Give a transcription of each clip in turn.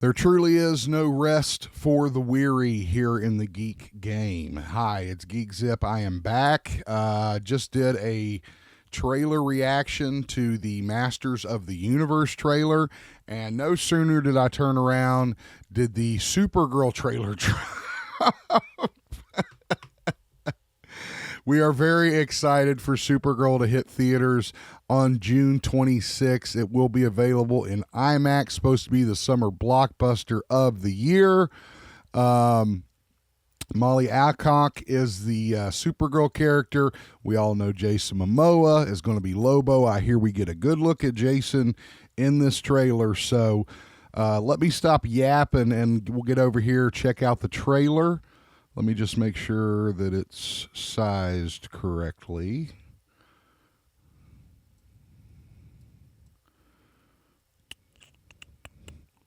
There truly is no rest for the weary here in the geek game. Hi, it's GeekZip. I am back. Just did a trailer reaction to the Masters of the Universe trailer, and no sooner did I turn around did the Supergirl trailer drop. We are very excited for Supergirl to hit theaters on June 26th. It will be available in IMAX, supposed to be the summer blockbuster of the year. Milly Alcock is the Supergirl character. We all know Jason Momoa is going to be Lobo. I hear we get a good look at Jason in this trailer. So let me stop yapping and we'll get over here, check out the trailer. Let me just make sure that it's sized correctly.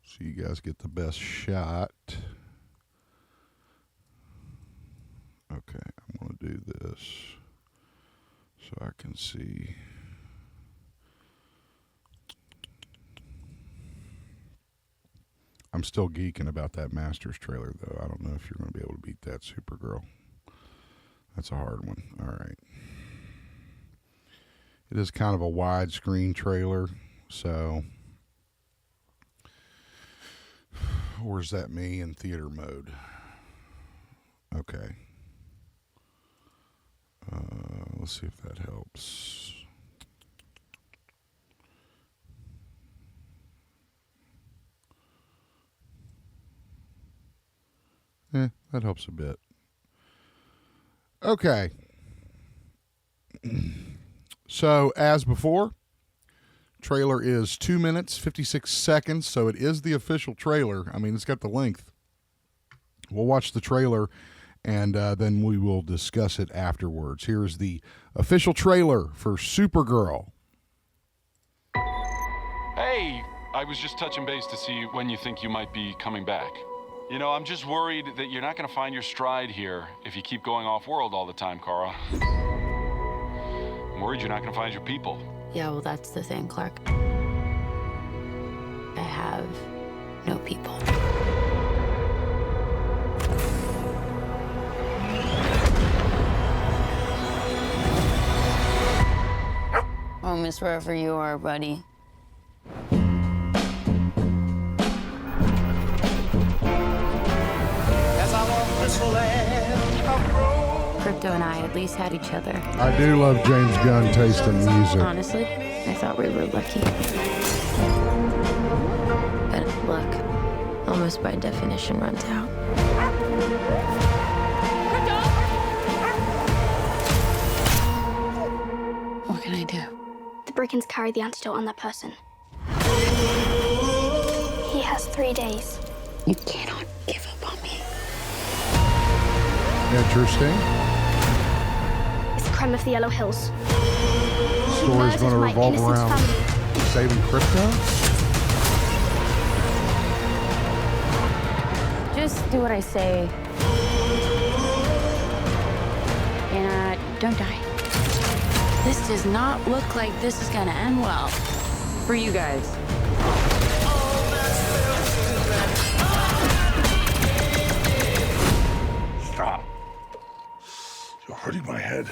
So you guys get the best shot. Okay, I'm going to do this so I can see. I'm still geeking about that Masters trailer, though. I don't know if you're going to be able to beat that Supergirl. That's a hard one. All right. It is kind of a widescreen trailer, so where's that me in theater mode? Okay. Let's see if that helps. That helps a bit. Okay. So, as before, trailer is 2 minutes, 56 seconds, so it is the official trailer. I mean, it's got the length. We'll watch the trailer, and then we will discuss it afterwards. Here's the official trailer for Supergirl. Hey, I was just touching base to see when you think you might be coming back. You know, I'm just worried that you're not going to find your stride here if you keep going off-world all the time, Kara. I'm worried you're not going to find your people. Yeah, well, that's the thing, Clark. I have no people. Home is wherever you are, buddy. Crypto and I at least had each other. I do love James Gunn taste in music. Honestly, I thought we were lucky. But luck, almost by definition, runs out. What can I do? The Brigands carry the antidote on that person. He has 3 days. You cannot give up on me. Interesting. It's the crime of the Yellow Hills. Story's going to revolve around saving crypto? Just do what I say. And don't die. This does not look like this is gonna end well. For you guys. Stop. You're hurting my head.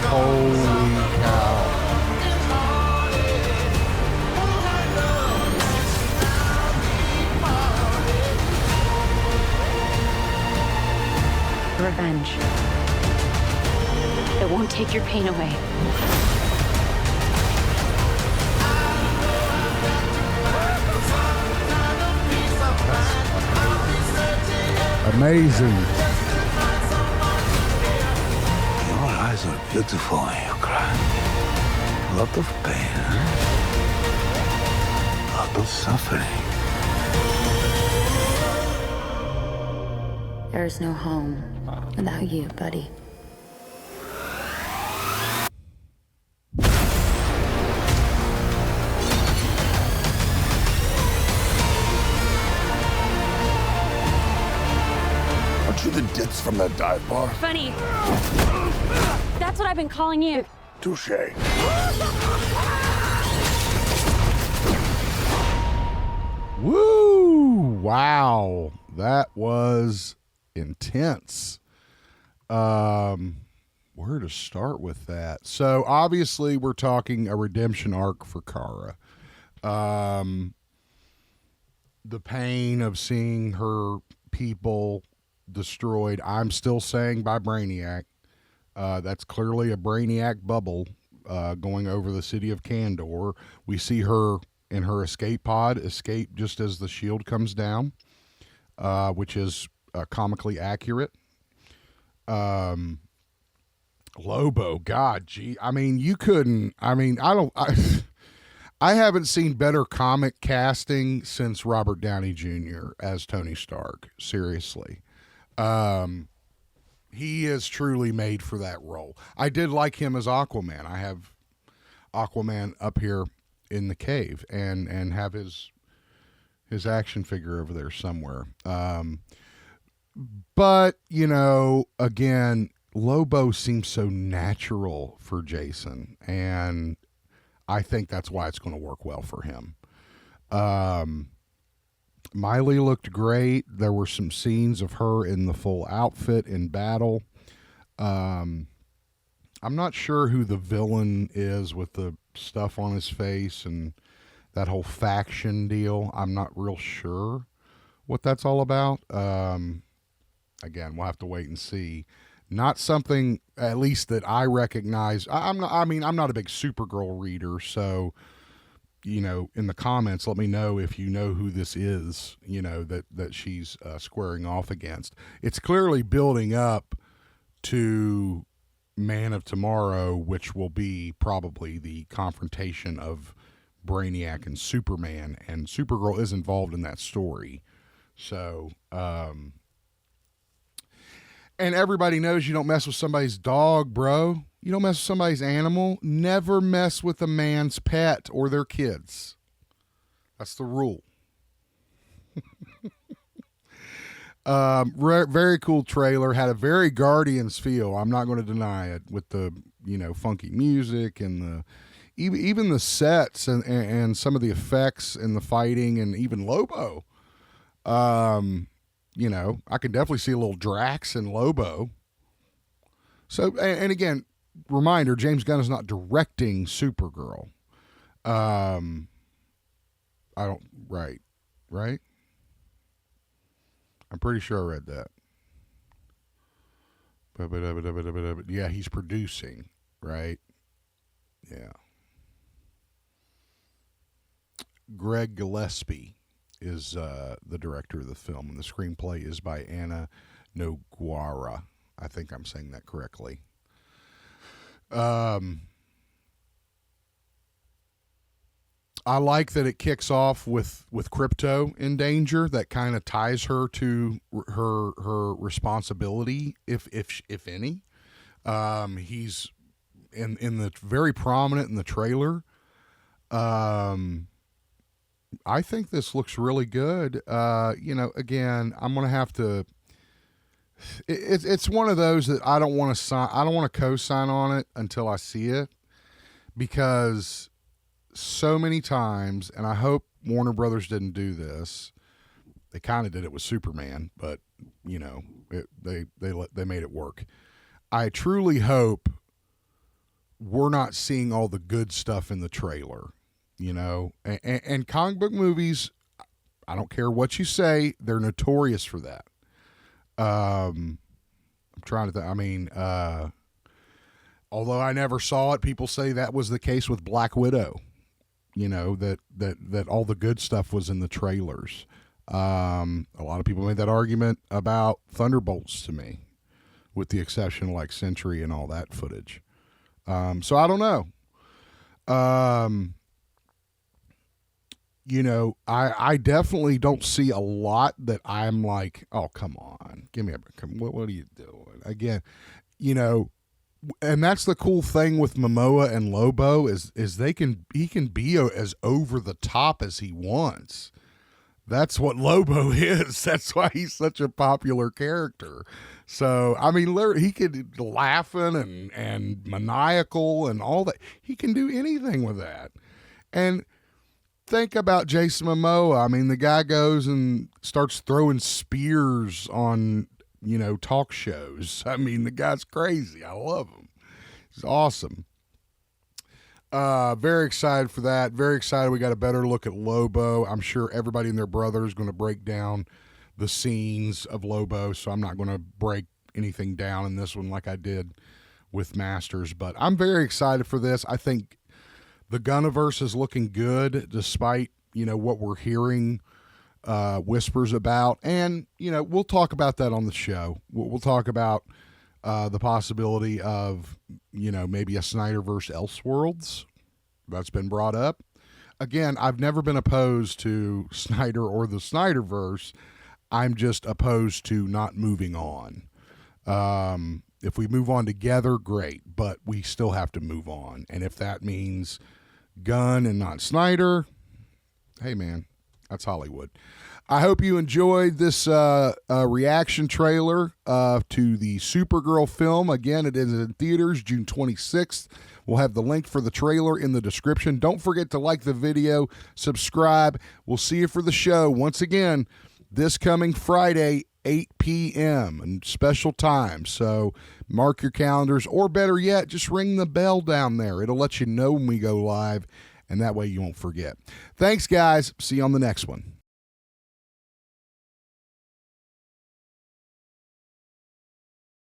Holy cow. Revenge. It won't take your pain away. Amazing. Your eyes are beautiful when you cry. A lot of pain, huh? A lot of suffering. There's no home without you, buddy. Aren't you the ditz from that dive bar? Funny. That's what I've been calling you. Touche. Wow, that was intense. Where to start with that? So obviously we're talking a redemption arc for Kara. The pain of seeing her people destroyed. I'm still saying by Brainiac. That's clearly a Brainiac bubble going over the city of Kandor. We see her in her escape pod escape just as the shield comes down, which is comically accurate. Lobo, God, gee, I mean, you couldn't. I mean, I haven't seen better comic casting since Robert Downey Jr. as Tony Stark. Seriously, he is truly made for that role. I did like him as Aquaman. I have Aquaman up here in the cave and have his action figure over there somewhere. But you know, again, Lobo seems so natural for Jason, and I think that's why it's going to work well for him. Miley looked great. There were some scenes of her in the full outfit in battle. I'm not sure who the villain is with the stuff on his face and that whole faction deal. I'm not real sure what that's all about. Again, we'll have to wait and see. Not something, at least that I recognize. I'm not a big Supergirl reader, so you know, in the comments, let me know if you know who this is. You know that she's squaring off against. It's clearly building up to Man of Tomorrow, which will be probably the confrontation of Brainiac and Superman, and Supergirl is involved in that story. So, and everybody knows you don't mess with somebody's dog, bro. You don't mess with somebody's animal. Never mess with a man's pet or their kids. That's the rule. Very cool trailer. Had a very Guardians feel. I'm not going to deny it, with the, you know, funky music and the even the sets and some of the effects and the fighting, and even Lobo. You know, I can definitely see a little Drax and Lobo. So, and again, reminder, James Gunn is not directing Supergirl. Right? I'm pretty sure I read that. Yeah, he's producing, right? Yeah. Greg Gillespie is the director of the film, and the screenplay is by Anna Noguera. I think I'm saying that correctly. I like that it kicks off with Crypto in danger. That kind of ties her to her responsibility, if any. He's in the very prominent in the trailer. I think this looks really good. You know, again, I'm gonna have to. It's one of those that I don't want to sign. I don't want to co-sign on it until I see it, because so many times, and I hope Warner Brothers didn't do this. They kind of did it with Superman, but you know, they made it work. I truly hope we're not seeing all the good stuff in the trailer. You know, and comic book movies, I don't care what you say, they're notorious for that. I'm trying to although I never saw it, people say that was the case with Black Widow. You know, that all the good stuff was in the trailers. A lot of people made that argument about Thunderbolts to me, with the exception of like Sentry and all that footage. So I don't know. You know, I definitely don't see a lot that I'm like, oh, come on, give me a break. What are you doing? Again, you know, and that's the cool thing with Momoa and Lobo is he can be as over the top as he wants. That's what Lobo is. That's why he's such a popular character. So, I mean, he could laughing and maniacal and all that. He can do anything with that. And think about Jason Momoa. I mean, the guy goes and starts throwing spears on, talk shows. I mean, the guy's crazy. I love him. He's awesome. Very excited for that. Very excited we got a better look at Lobo. I'm sure everybody and their brother is going to break down the scenes of Lobo, so I'm not going to break anything down in this one like I did with Masters. But I'm very excited for this. I think the Gunniverse is looking good despite, what we're hearing whispers about. And, we'll talk about that on the show. We'll talk about the possibility of, maybe a Snyderverse Elseworlds. That's been brought up. Again, I've never been opposed to Snyder or the Snyderverse. I'm just opposed to not moving on. If we move on together, great, but we still have to move on. And if that means Gunn and not Snyder, hey, man, that's Hollywood. I hope you enjoyed this reaction trailer to the Supergirl film. Again, it is in theaters June 26th. We'll have the link for the trailer in the description. Don't forget to like the video, subscribe. We'll see you for the show once again this coming Friday, 8 p.m. and special time. So mark your calendars, or better yet, just ring the bell down there. It'll let you know when we go live, and that way you won't forget. Thanks, guys. See you on the next one.